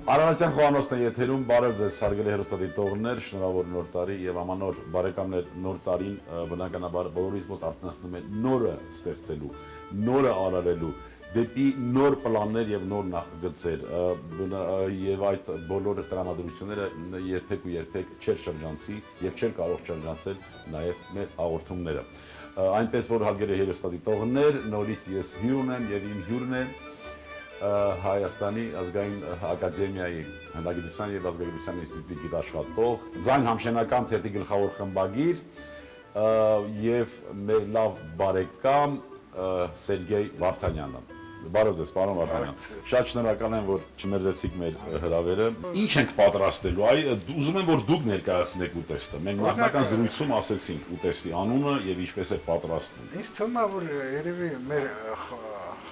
Արարատյան խոհանոցն է եթերում, բարև ձեզ հարգելի հեռուստադիտողներ, շնորհավոր նոր տարի եւ ամանոր բարեկամներ, նոր տարին բնականաբար բոլորիս մոտ արթնացնում է նորը ստեղծելու, նորը արարելու, դեպի նոր պլաններ եւ նոր նախագծեր եւ այդ բոլոր տրամադրությունները երբեք ու երբեք չէր շրջանցի եւ չէր կարող շրջանցել նաեւ մեր հաղորդումները։ Այնպես որ հարգելի հեռուստադիտողներ, նորից ես հյուրն եմ եւ իմ հյուրն է Հայաստանի ազգային ակադեմիայի հնագիտության եւ ազգագրության ինստիտուտի գիտաշխատող, ձայն համշենական թերթի գլխավոր խմբագիր եւ մեր լավ բարեկամ Սերգեյ Վարդանյանը։ Բարև ձեզ, պարոն Վարդանյան։ Շատ շնորհակալ եմ, որ չմերժեցիք մեր հրավերը։ Ինչ ենք պատրաստելու։ Ուզում եմ, որ դուք ներկայացնեք ուտեստը։ Մենք նախնական զրույցում ասեցինք ուտեստի անունը եւ ինչպես է պատրաստվում։ Ինձ թվում է, որ երևի մեր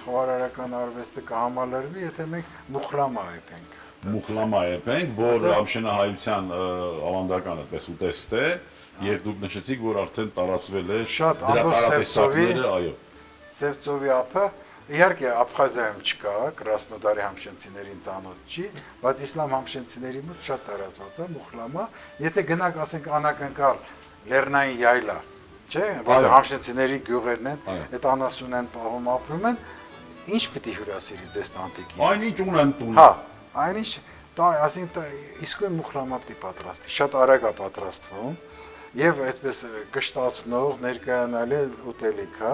խոհարարական արվեստը կհամալրվի, եթե մենք մուխլամա եփենք։ Մուխլամա եփենք, որ ամշենահայության ավանդական այդպես ուտեստ է, եւ դուք նշեցիք, որ արդեն տարածվել է դրա տարատեսակները, այո։ Սևծովի ափը իհարկե Աբխազիայում չկա, Կրասնոդարի համշենցիներին ծանոթ չի, բայց իսլամ համշենցիների մոտ շատ տարածված է մուխլամա, եթե գնաք ասենք անակնկալ Լեռնային յայլա, չէ՞, որտեղ համշենցիների գյուղերն են, այդ անասուն են պահում ապրում են, ինչ պիտի հյուրասիրի ձեզ տանտիկին։ Այնինչ ունեն տուն։ Հա, այնինչ, ասենք իսկույն մուխլամա պիտի պատրաստի, շատ արագ է պատրաստվում։ Եվ այդպես գշտացնող, ներկայանալի ուտելիք, հա,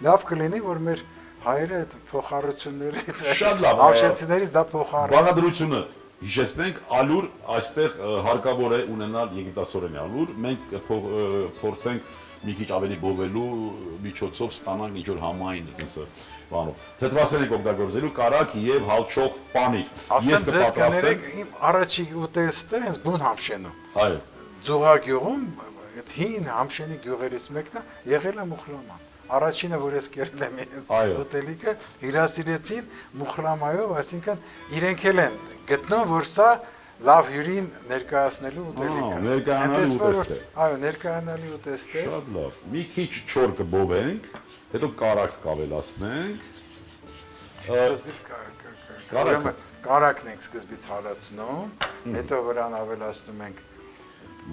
լավ կլինի, որ մեր հայերը այդ փոխառություններից, համշենցիներից դա փոխառեն։ Բաղադրությունը հիշեցնենք, ալյուր այստեղ հարկավոր է ունենալ եգիպտացորենի ալյուր, մենք փորձենք մի քիչ ավելի բովելու միջոցով ստանանք ինչ-որ համային այդպես բանով։ Թեթվասեր ենք օգտագործելու կարակ եւ հալչող պանիր։ Ասեմ ձեզ կներեք, իմ առաջի ուտեստը հենց բուն համշենում։ Այո։ Ձուղագյուղում այդ հին համշենի գյուղերից մեկն է եղել է մուխլաման։ Առաջինը, որ ես կերել եմ իրենց ուտելիքը, հյուրասիրեցին մուխլամայով, այսինքն իրենք էլ են գտնում, որ սա լավ հյուրին ներկայացնելու ուտելիք է։ Ներկայանալի ուտեստ է։ Այո, ներկայանալի ուտեստ է։ Շատ լավ։ Մի քիչ չոր կբովենք, հետո կարակ կավելացնենք։ Սկզբից կարակն ենք սկզբից հալածնում, հետո վրան ավելացնում ենք։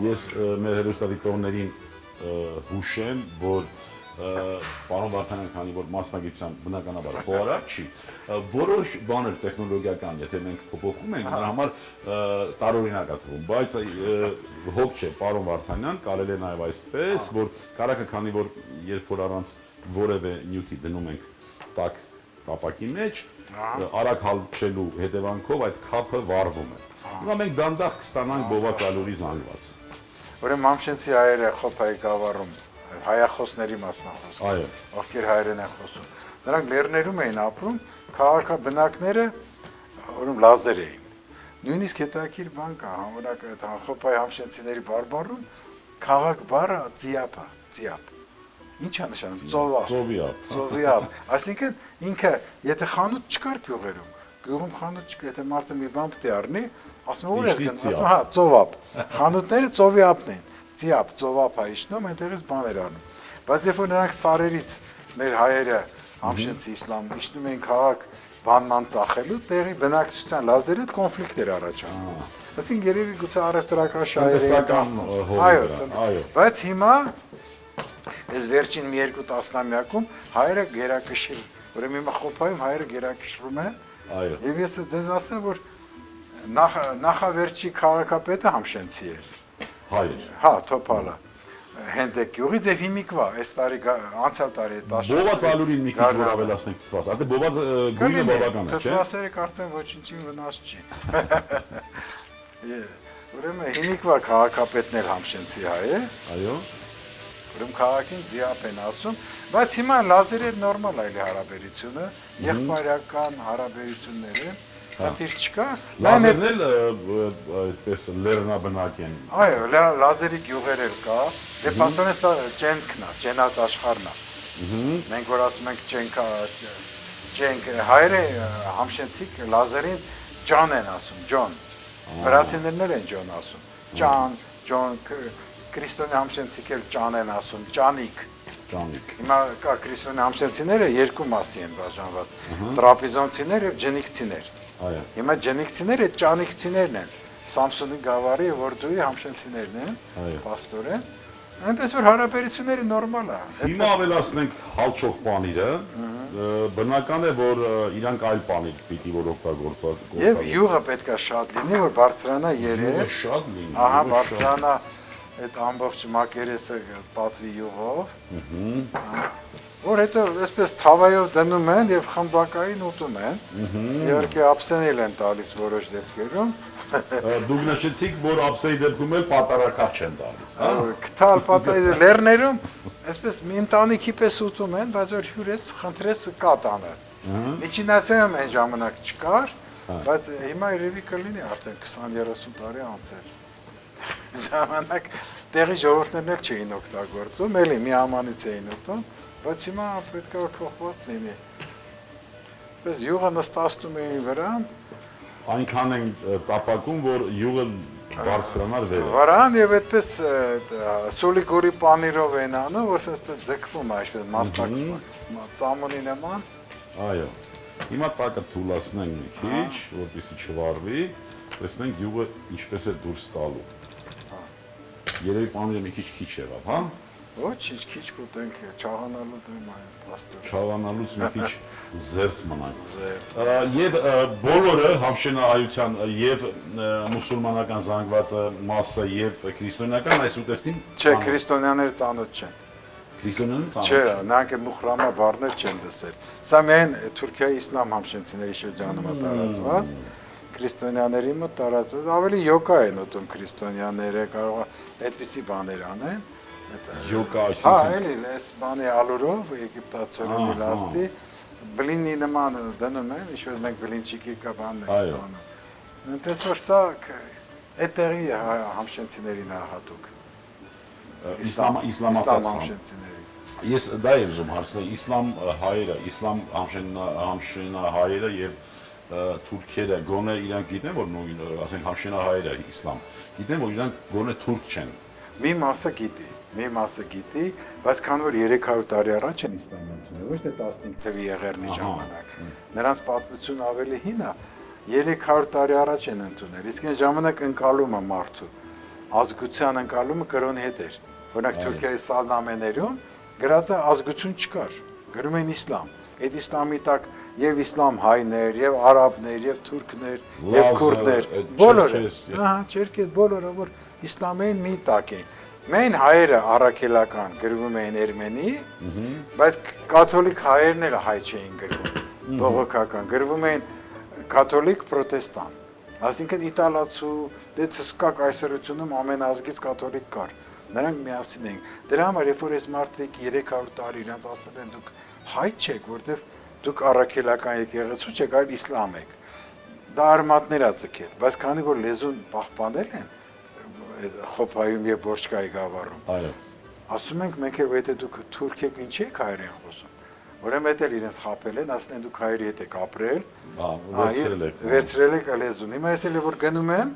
Ես մեր հեռուստադիտողներին հուշեմ, որ պարոն Վարդանյան, քանի որ մասնագիտության բնականաբար խոհարար չի, որոշ բաներ տեխնոլոգիական, եթե մենք փոփոխում ենք, նրա համար տարօրինակ է թվում, բայց հոգ չէ, պարոն Վարդանյան, կարելի է նաև այսպես, որ կարակը, քանի որ երբ որ առանց որևէ նյութի դնում ենք տաք կապակի մեջ, արագ հալչելու հետևանքով այդ քափը վառվում է։ Հիմա մենք դանդաղ կստանանք բոված ալյուրի զանգված։ Ուրեմն համշենցի հայերը խոփայի գավառում հայախոսների մասնախոս, ովքեր հայերեն են խոսում։ Նրանք լեռներում էին ապրում, քաղաքաբնակները ուրեմն լազեր էին։ Նույնիսկ հետաքրքիր բան կա, օրինակ այդ խոփայի համշենցիների բարբառում քաղաք բառը ծիապ է, ծիապ։ Ինչ է նշանակում ծովափ։ Ծովիապ։ Այսինքն ինքը եթե խանութ չկար գյուղերում, գյուղում խանութ չկա, եթե մարդը մի բան պետք է առնի, ասում ուր ես գնում, ասում հա, ծովափ։ Խանութները ծովիապն են։ Ծիապ, ծովափ է իջնում, այնտեղից բաներ առնում։ Բայց երբ որ նրանք սարերից մեր հայերը համշենցի իսլամ իջնում էին քաղաք բանման ծախելու, տեղի բնակչության լազերի հետ կոնֆլիկտ էր առաջանում։ Այսինքն երևի գուցե առևտրական շահերի այո, բայց հիմա այս վերջին մի երկու տասնամյակում հայերը գերակշռ, ուրեմն հիմա խոփայում հայերը գերակշռում են։ Այո։ Եվ ես ձեզ ասեմ, որ նախավերջի քաղաքապետը համշենցի էր։ Հա, Թոփալը Հենդեկ գյուղից եւ հիմիկվա, այս տարի անցյալ տարի 10 Բոված ալյուրին մի քիչ որ ավելացնենք թվաս։ Այդ բոված գույնը բավական է, չէ՞։ Թվասերը կարծեմ ոչինչին վնաս չի։ Ուրեմն հիմիկվա քաղաքապետն էլ համշենցի հայ է։ Այո։ Ուրեմն քաղաքին ձիապ են ասում, բայց հիմա լազերի հետ նորմալ այլ է հարաբերությունը, եղբայրական հարաբերություններ են։ Խնդիր չկա։ Լազերն էլ այդպես լեռնաբնակ են։ Այո, լազերի գյուղեր էլ կա։ Դե փաստորեն սա ճենքն է, ճենած աշխարհն է։ Մենք որ ասում ենք ճենք, հայերը համշենցիկ լազերին ջան են ասում, ջոն։ Վրացիներն էլ են ջոն ասում։ Ջան, ջոն, քրիստոնյա համշենցիկ էլ ջան են ասում, ջանիկ։ Հիմա կա քրիստոնյա համշենցիները երկու մասի են բաժանված՝ տրապիզոնցիներ եւ ջնիկցիներ։ Այո։ Հիմա ջենիկցիները այդ ճանիկցիներն են։ Սամսոնի գավառի Որդուի համշենցիներն են, Այո։ պաստորեն։ Այնպես որ հարաբերությունները նորմալ է։ Հիմա ավելացնենք հալչող բաները, բնական է, որ իրանք այլ բաներ պիտի որ օգտագործած։ Եվ յուղը պետքա շատ լինի, որ բարձրանա երես։ Շատ լինի։ Ահա բարձրանա այդ ամբողջ մակերեսը պատվի յուղով։ Որ հետո այսպես թավայով դնում են եւ խմբակային ուտում են։ Իհարկե ափսենել են տալիս որոշ դեպքերում։ Դուք նշեցիք, որ ափսեի դեպքում էլ պատարակախ չեն տալիս, հա։ Կտալ պատայի լեռներում այսպես մի ընտանիքի պես ուտում են, բայց որ հյուրես խնդրես կատանը։ Միջին Ասիայում այն ժամանակ չկար, բայց հիմա երևի կլինի արդեն 20-30 տարի անցել։ Ժամանակ տեղի ժողովուրդներն էլ չէին օգտագործում, էլի մի ամանից էին ուտում, բայց հիմա պետք է որ փոխված լինի։ Պես յուղը նստաստում էին վրան, Այնքան են տապակում, որ յուղը բարձրանար վեր։ վրան եւ այդպես սոլիկորի պանիրով են անում, որ այսպես ձգվում է, այսպես մաստակ ծամոնի նման։ Այո։ Հիմա տակը թուլացնենք մի քիչ, որպեսզի չվառվի, տեսնենք յուղը ինչպես է դուրս տալու։ Երևի պանիրը մի քիչ եղավ, հա։ Ոչինչ, քիչ կուտենք, չաղանալու դեմ այն պաստոր։ Չաղանալուց մի քիչ զերծ մնանք։ Զերծ։ Եվ բոլորը համշենահայության եւ մուսուլմանական զանգվածը մասը եւ քրիստոնեական այս ուտեստին Չէ, քրիստոնյաները ծանոթ չեն։ քրիստոնյաները Չէ, նրանք մուխրամա բառներ չեն լսել։ Սա միայն Թուրքիայի իսլամ համշենցիների շրջանում է տարածված, քրիստոնյաների մոտ տարածված, ավելի յոգա են ուտում քրիստոնյաները, կարող է այդպիսի բաներ անեն։ Յոգա, Հա, էլի, այս բանի ալուրով եգիպտացորենի լաստի բլինի նման դնում են, ինչ-որ մենք բլինչիկի կա բանն ենք ստանում։ Այնպես որ սա այդ տեղի համշենցիներին է հատուկ։ Իսլամ համշենցիների։ Ես դա եմ ուզում հարցնել, իսլամ հայերը, իսլամ համշենահայերը եւ թուրքերը գոնե իրանք գիտեն, որ նույն, ասենք համշենահայերը իսլամ, գիտեն, որ իրանք գոնե թուրք չեն։ Մի մասը գիտի, բայց քան որ 300 տարի առաջ են իսլամը ընդունել, ոչ թե 15 թվի եղերնի ժամանակ։ Նրանց պատմությունը ավելի հին է, 300 տարի առաջ են ընդունել։ Իսկ այն ժամանակ ընկալումը մարդու, ազգության ընկալումը կրոնի հետ էր։ Օրինակ Թուրքիայի Սալնամեներում գրած է ազգություն չկար, գրում են իսլամ։ Այդ իսլամի տակ եւ իսլամ հայներ, եւ արաբներ, եւ թուրքներ, եւ քուրդներ, բոլորը, ահա, չերկետ բոլորը որ իսլամային մի տակ են։ Մեն հայերը առաքելական գրվում էին Էրմենի, բայց կաթոլիկ հայերն էլ հայ չէին գրվում, բողոքական, գրվում էին կաթոլիկ պրոտեստան։ Այսինքն իտալացու, դե ցսկակ այսօրությունում ամենազգից կաթոլիկ կար։ Նրանք միասին էին։ Դրա համար երբ որ այս մարդիկ 300 տարի իրենց ասել են դուք հայ չեք, որտեվ դուք առաքելական եկեղեցու չեք, այլ իսլամ եք։ Դա արմատներ է ցկել, բայց քանի որ լեզուն պահպանել են Խոփայում եւ Բորչկայի գավառում։ Այո։ Ասում ենք մենք էլ եթե դուք թուրք եք, ինչի եք հայերեն խոսում։ Ուրեմն էդ էլ իրենց խապել են, ասեն դուք հայերի հետ եք ապրել։ Վերցրել եք լեզուն։ Հիմա ես էլ որ գնում եմ,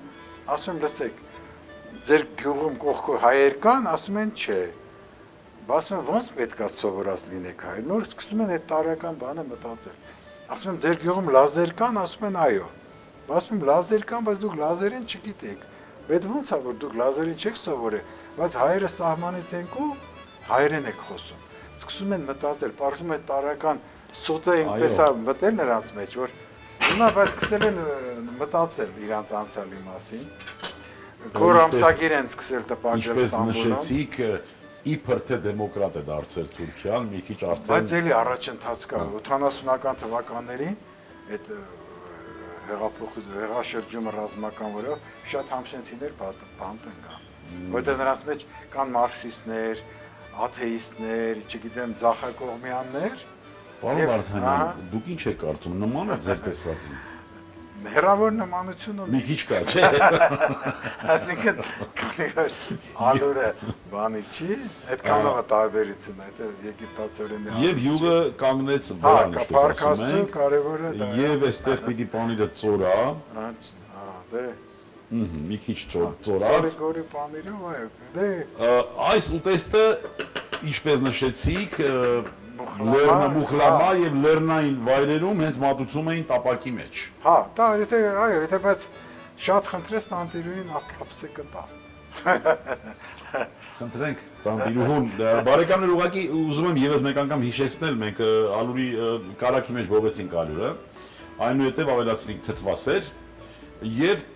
ասում եմ լսեք, ձեր գյուղում կողքով հայեր կան, ասում են չէ։ Ասում եմ ոնց պետք է սովորած լինեք հայեր։ Նոր սկսում են այդ տարեկան բանը մտածել։ Ասում եմ ձեր գյուղում լազեր կան, ասում են այո։ Ասում եմ լազեր կան, բայց դուք լազերեն չգիտեք։ Այդ ոնց է որ դուք լազերին չեք սովորել, բայց հայերը սահմանից են ու հայերեն եք խոսում։ Սկսում են մտածել, պարզում է տարեկան սուտը այնպես է մտել նրանց մեջ, որ հիմա բայց սկսել են մտածել իրանց անցյալի մասին։ Գոր ամսագիր են սկսել տպագրել Ստամբուլում։ Ինչպես նշեցիք, իբր թե դեմոկրատ է դարձել Թուրքիան, մի քիչ արդեն։ Բայց էլի առաջընթաց կա 80-ական թվականներին այդ հեղաշրջումը ռազմական որով շատ համշենցիներ բանտ են կան, որտեղ նրանց մեջ կան մարքսիստներ, աթեիստներ, չգիտեմ, ձախակողմյաններ։ Պարոն Վարդանյան, դուք ինչ եք կարծում, նման է ձեր տեսածին։ Հեռավոր նմանություն ունի։ Մի քիչ կա, չէ։ Այսինքն ալուրը բանի չի, այդքանով է տարբերությունը, այդ եգիպտացորենի։ Եւ յուղը կանգնեց վրան, ինչպես ասում ենք, կարևորը դա է։ Եվ այստեղ պիտի պանիրը ծորա։ Դե։ Մի քիչ ծորած։ Սորիկորի պանիրով այո, դե։ Այս ուտեստը, ինչպես նշեցիք, Մուխլամա եւ լեռնային վայրերում հենց մատուցում էին տապակի մեջ։ Հա, դա եթե բայց շատ խնդրես տանտիրուին ապսեկը տա։ Խնդրենք տանտիրուհուն, բարեկամներ ուղղակի ուզում եմ եւս մեկ անգամ հիշեցնել, մենք ալուրի կարակի մեջ բողեցինք ալուրը, այնուհետև ավելացրինք թթվասեր եւ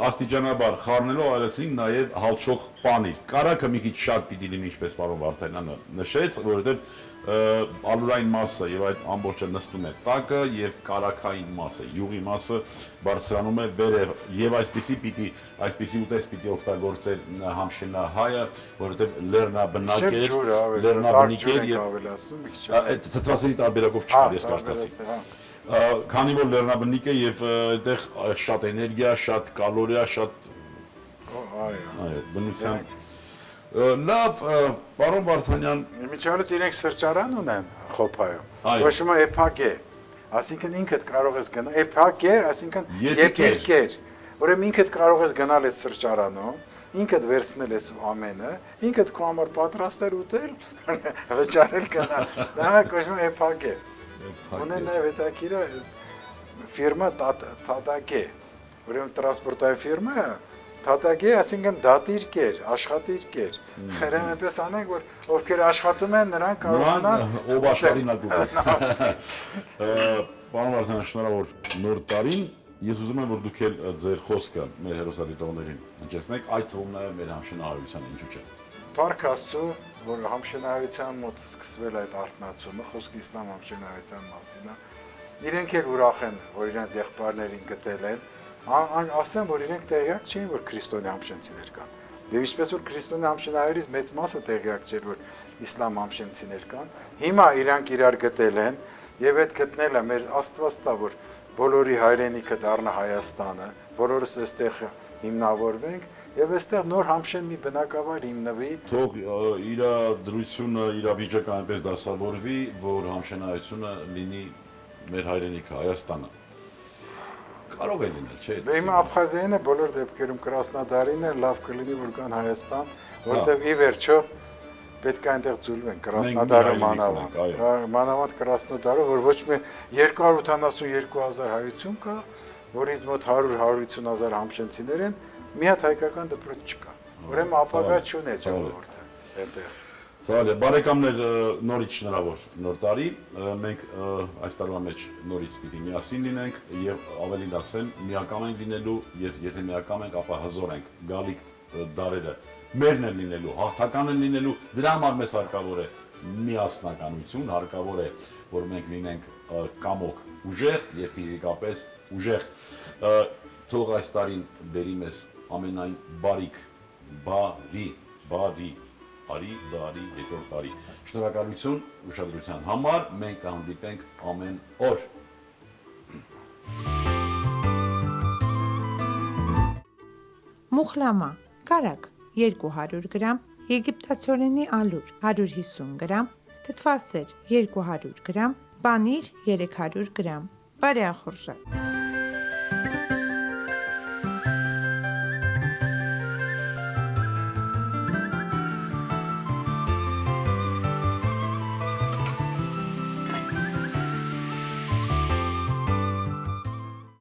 աստիճանաբար խառնելով ավելացրինք նաեւ հալչող պանիր։ Կարակը մի քիչ շատ պիտի լինի, ինչպես պարոն Վարդանյանը նշեց, որովհետեւ ալուրային մասը եւ այդ ամբողջը նստում է տակը եւ կարակային մասը, յուղի մասը բարձրանում է վերև եւ այսպիսի ուտես պիտի օգտագործել Համշենահայը, որովհետեւ լեռնաբնակ է, լեռնաբնիկ է եւ ավելացնում մի քիչ։ Այդ թթվասերի տարբերակով չկար, ես կարծացի։ Քանի որ լեռնաբնիկ է եւ այդտեղ շատ էներգիա, շատ կալորիա, շատ այո, բնության լավ, պարոն Վարդանյան, Միջավայրից իրենք սրճարան ունեն Խոփայում։ Ոչմ է էփակե։ Այսինքն ինքդ կարող ես գնալ, էփակեր, այսինքն եպիրկեր։ Ուրեմն ինքդ կարող ես գնալ այդ սրճարանում, ինքդ վերցնել ես ամենը, ինքդ քո համար պատրաստել ուտել, վճարել գնալ։ Դա կոչվում է էփակե։ Ունեն նաև հետաքրքիր ֆիրմա Թադակե։ Ուրեմն տրանսպորտային ֆիրմա է, Թադակե, այսինքն դատիր կեր, աշխատիր կեր։ Հերեմ այնպես անենք, որ ովքեր աշխատում են, նրանք կարողանան ով աշխատին ակուպել։ Պարոն Վարդանյան, շնորհավոր նոր տարին։ Ես ուզում եմ, որ դուք էլ ձեր խոսքը մեր հերոսադիտողներին հնչեցնեք, այդ թվում նաև մեր համշենահայությանը, ինչու՞ չէ։ Փառք Աստծո, որ համշենահայության մոտ սկսվել այդ արթնացումը, խոսքը իսլամ համշենահայության մասին է։ Իրենք էլ ուրախ են, որ իրենց եղբայրներին գտել են, ասեմ, որ իրենք տեղյակ չէին, որ քրիստոնյա համշենցիներ կան։ Եվ ինչպես որ քրիստոնյա համշենահայերից մեծ մասը տեղյակ չէր, որ իսլամ համշենցիներ կան, հիմա իրանք իրար գտել են, եւ այդ գտնելը մեր Աստված տա, որ բոլորի հայրենիքը դառնա Հայաստանը, բոլորս այստեղ հիմնավորվենք եւ այստեղ նոր համշեն մի բնակավայր հիմնվի։ Թող իր դրությունը, իր վիճակը այնպես դասավորվի, որ համշենայությունը լինի մեր հայրենիքը Հայաստանը։ Կարող է լինել, չէ՞։ Հիմա Աբխազիայինը բոլոր դեպքերում Կրասնոդարին է, լավ կլինի որ կան Հայաստան, որտեղ ի վերջո պետք է այնտեղ ձուլվեն Կրասնոդարը մանավանդ։ Մանավանդ Կրասնոդարը, որ ոչ մի 272,000 հայություն կա, որից մոտ 100-150,000 համշենցիներ են, մի հատ հայկական դպրոց չկա։ Ուրեմն ապագա չունի ժողովուրդը այնտեղ։ Ցավալի, բարեկամներ, նորից շնորհավոր նոր տարի, մենք այս տարվա մեջ նորից պիտի միասին լինենք եւ ավելին ասեմ, միակամ ենք լինելու եւ եթե միակամ ենք, ապա հզոր ենք, գալիք դարերը մերն են լինելու, հաղթական են լինելու, դրա համար մեզ հարկավոր է միասնականություն, հարկավոր է, որ մենք լինենք կամոք ուժեղ եւ ֆիզիկապես ուժեղ։ Թող այս տարին բերի մեզ ամենայն բարիք, բարի դարի երկրորդ տարի։ Շնորհակալություն ուշադրության համար, մենք կհանդիպենք ամեն օր։ Մուխլամա, կարակ 200 գրամ, եգիպտացորենի ալուր 150 գրամ, թթվասեր 200 գրամ, պանիր 300 գրամ, բարեախորժակ։